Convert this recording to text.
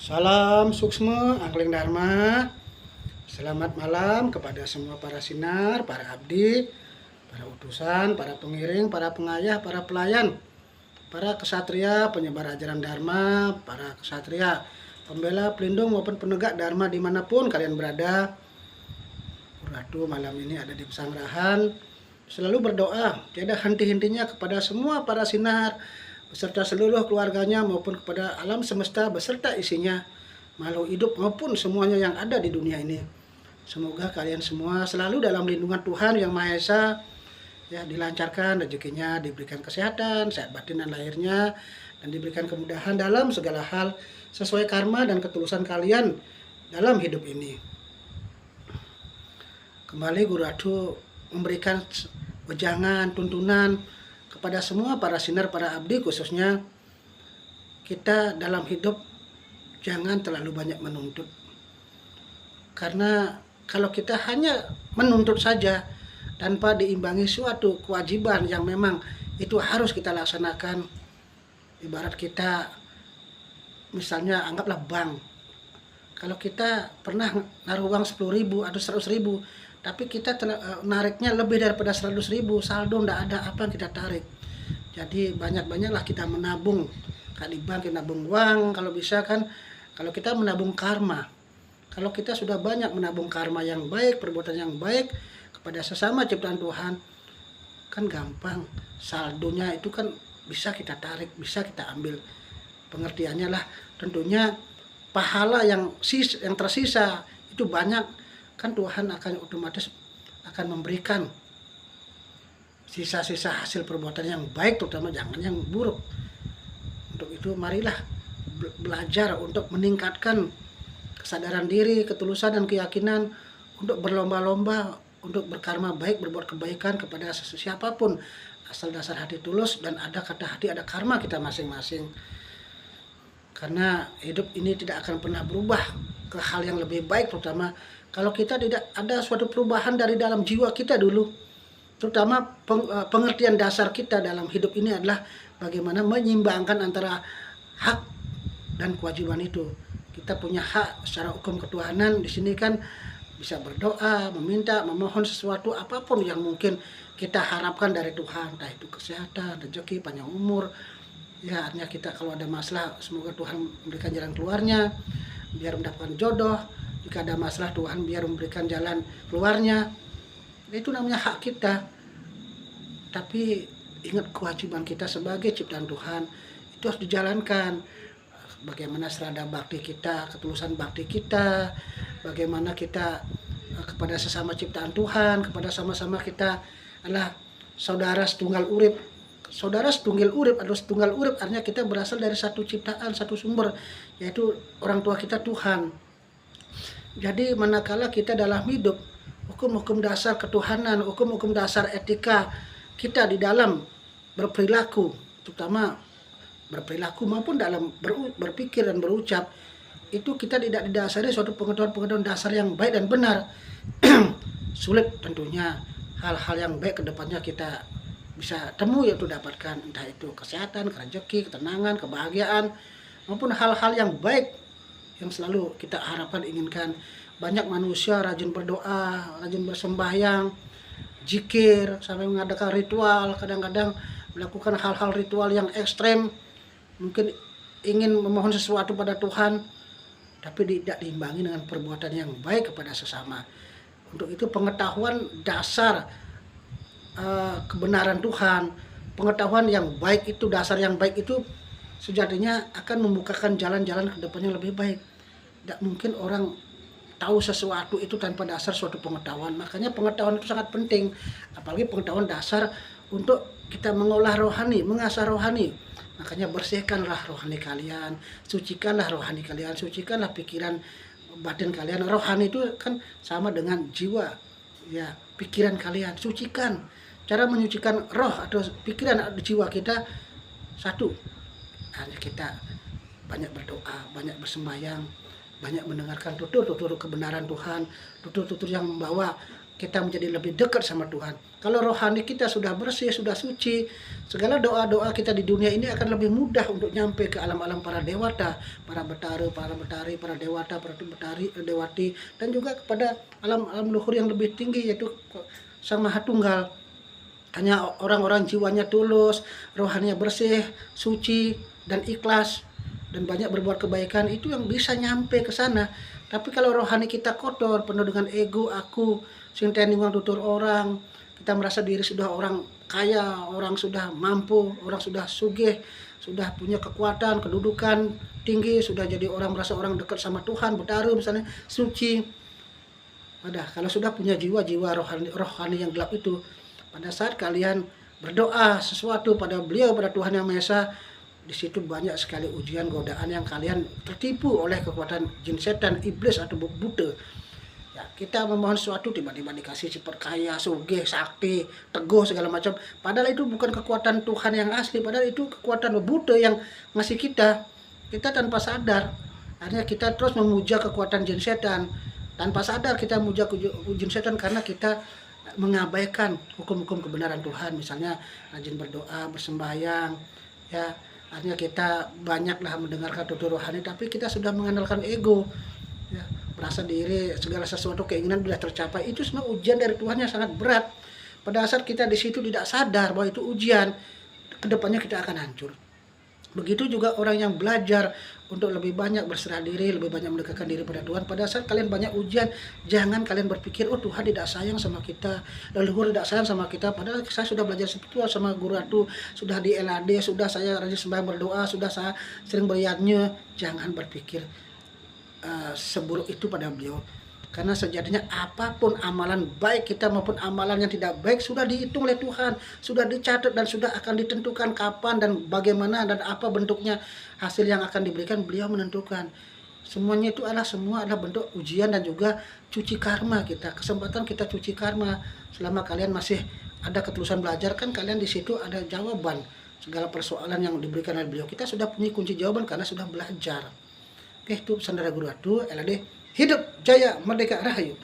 Salam suksma, angling dharma. Selamat malam kepada semua para sinar, para abdi, para utusan, para pengiring, para pengayah, para pelayan, para kesatria, penyebar ajaran dharma, para kesatria, pembela, pelindung maupun penegak dharma dimanapun kalian berada. Ratu malam ini ada di pesanggrahan, selalu berdoa, tiada henti-hentinya kepada semua para sinar, beserta seluruh keluarganya maupun kepada alam semesta beserta isinya, makhluk hidup maupun semuanya yang ada di dunia ini. Semoga kalian semua selalu dalam lindungan Tuhan Yang Maha Esa, ya, dilancarkan rezekinya, diberikan kesehatan, sehat batin dan lahirnya, dan diberikan kemudahan dalam segala hal sesuai karma dan ketulusan kalian dalam hidup ini. Kembali Guru Adu memberikan wejangan, tuntunan kepada semua para sinar, para abdi, khususnya kita dalam hidup jangan terlalu banyak menuntut. Karena kalau kita hanya menuntut saja tanpa diimbangi suatu kewajiban yang memang itu harus kita laksanakan, ibarat kita misalnya anggaplah bank. Kalau kita pernah naruh uang 10.000 atau 100.000, tapi kita nariknya lebih daripada 100.000, saldo ndak ada, apa yang kita tarik. Jadi banyak-banyaklah kita menabung. Kan di bank kita nabung uang, kalau bisa kan, kalau kita menabung karma. Kalau kita sudah banyak menabung karma yang baik, perbuatan yang baik kepada sesama ciptaan Tuhan, kan gampang. Saldonya itu kan bisa kita tarik, bisa kita ambil. Pengertiannya lah tentunya pahala yang tersisa itu banyak, kan Tuhan akan otomatis akan memberikan sisa-sisa hasil perbuatan yang baik, terutama jangan yang buruk. Untuk itu marilah belajar untuk meningkatkan kesadaran diri, ketulusan dan keyakinan, untuk berlomba-lomba untuk berkarma baik, berbuat kebaikan kepada siapapun, asal dasar hati tulus dan ada kata hati, ada karma kita masing-masing. Karena hidup ini tidak akan pernah berubah ke hal yang lebih baik, terutama kalau kita tidak ada suatu perubahan dari dalam jiwa kita dulu. Terutama pengertian dasar kita dalam hidup ini adalah bagaimana menyimbangkan antara hak dan kewajiban itu. Kita punya hak secara hukum ketuhanan, di sini kan bisa berdoa, meminta, memohon sesuatu apapun yang mungkin kita harapkan dari Tuhan, entah itu kesehatan, rezeki, panjang umur. Ya, artinya kita kalau ada masalah, semoga Tuhan memberikan jalan keluarnya, biar mendapatkan jodoh. Jika ada masalah, Tuhan biar memberikan jalan keluarnya. Itu namanya hak kita. Tapi ingat kewajiban kita sebagai ciptaan Tuhan, itu harus dijalankan. Bagaimana serada bakti kita, ketulusan bakti kita, bagaimana kita kepada sesama ciptaan Tuhan, kepada sama-sama kita adalah saudara setunggal urip. Saudara setunggal urip atau setunggal urip artinya kita berasal dari satu ciptaan, satu sumber, yaitu orang tua kita Tuhan. Jadi manakala kita dalam hidup, hukum-hukum dasar ketuhanan, hukum-hukum dasar etika kita di dalam berperilaku, terutama berperilaku maupun dalam berpikir dan berucap, itu kita tidak didasari suatu pengetahuan-pengetahuan dasar yang baik dan benar. Sulit tentunya hal-hal yang baik ke depannya kita bisa temu, yaitu dapatkan, entah itu kesehatan, rezeki, ketenangan, kebahagiaan, maupun hal-hal yang baik yang selalu kita harapkan, inginkan. Banyak manusia rajin berdoa, rajin bersembahyang, zikir, sampai mengadakan ritual, kadang-kadang melakukan hal-hal ritual yang ekstrem, mungkin ingin memohon sesuatu pada Tuhan, tapi tidak diimbangi dengan perbuatan yang baik kepada sesama. Untuk itu pengetahuan dasar kebenaran Tuhan, pengetahuan yang baik itu, dasar yang baik itu sejatinya akan membukakan jalan-jalan ke depannya lebih baik. Tidak mungkin orang tahu sesuatu itu tanpa dasar suatu pengetahuan. Makanya pengetahuan itu sangat penting, apalagi pengetahuan dasar untuk kita mengolah rohani, mengasah rohani. Makanya bersihkanlah rohani kalian, sucikanlah rohani kalian, sucikanlah pikiran batin kalian. Rohani itu kan sama dengan jiwa, ya, pikiran kalian, sucikan. Cara menyucikan roh atau pikiran atau jiwa kita, satu, hanya kita banyak berdoa, banyak bersembahyang, banyak mendengarkan tutur-tutur kebenaran Tuhan, tutur-tutur yang membawa kita menjadi lebih dekat sama Tuhan. Kalau rohani kita sudah bersih, sudah suci, segala doa-doa kita di dunia ini akan lebih mudah untuk nyampe ke alam-alam para dewata, para betara, para betari, para dewata, para betari, dewati, dan juga kepada alam-alam luhur yang lebih tinggi, yaitu Sang Maha Tunggal. Hanya orang-orang jiwanya tulus, rohaninya bersih, suci, dan ikhlas, dan banyak berbuat kebaikan, itu yang bisa nyampe ke sana. Tapi kalau rohani kita kotor, penuh dengan ego, aku, sing uang tutur orang, kita merasa diri sudah orang kaya, orang sudah mampu, orang sudah sugih, sudah punya kekuatan, kedudukan tinggi, sudah jadi orang, merasa orang dekat sama Tuhan, bertaruh misalnya, suci. Padahal kalau sudah punya jiwa-jiwa rohani yang gelap itu, pada saat kalian berdoa sesuatu pada beliau, pada Tuhan Yang Maha Esa, di situ banyak sekali ujian, godaan yang kalian tertipu oleh kekuatan jin, setan, iblis atau buta. Ya, kita memohon sesuatu tiba-tiba dikasih kaya, sugih, sakti, teguh segala macam. Padahal itu bukan kekuatan Tuhan yang asli, padahal itu kekuatan buta yang ngasih kita. Kita tanpa sadar, akhirnya kita terus memuja kekuatan jin setan. Tanpa sadar kita memuja jin setan karena kita mengabaikan hukum-hukum kebenaran Tuhan. Misalnya rajin berdoa, bersembahyang, ya. Artinya kita banyaklah mendengarkan tutur rohani, tapi kita sudah mengandalkan ego, ya, merasa diri segala sesuatu keinginan sudah tercapai. Itu semua ujian dari Tuhan yang sangat berat. Pada saat kita di situ tidak sadar bahwa itu ujian, kedepannya kita akan hancur. Begitu juga orang yang belajar untuk lebih banyak berserah diri, lebih banyak mendekatkan diri pada Tuhan. Pada saat kalian banyak ujian, jangan kalian berpikir, oh Tuhan tidak sayang sama kita, leluhur tidak sayang sama kita. Padahal saya sudah belajar spiritual sama Guru Ratu, sudah di LAD, sudah saya rajin sembahyang berdoa, sudah saya sering beriatnya. Jangan berpikir seburuk itu pada beliau. Karena sejatinya apapun amalan baik kita maupun amalan yang tidak baik sudah dihitung oleh Tuhan, sudah dicatat dan sudah akan ditentukan kapan dan bagaimana dan apa bentuknya hasil yang akan diberikan, beliau menentukan. Semuanya itu semua adalah bentuk ujian dan juga cuci karma kita, kesempatan kita cuci karma. Selama kalian masih ada ketulusan belajar, kan kalian di situ ada jawaban segala persoalan yang diberikan oleh beliau. Kita sudah punya kunci jawaban karena sudah belajar. Oke, itu pesan dari Guru Ratu LAD. Hidup Jaya Merdeka Rahayu.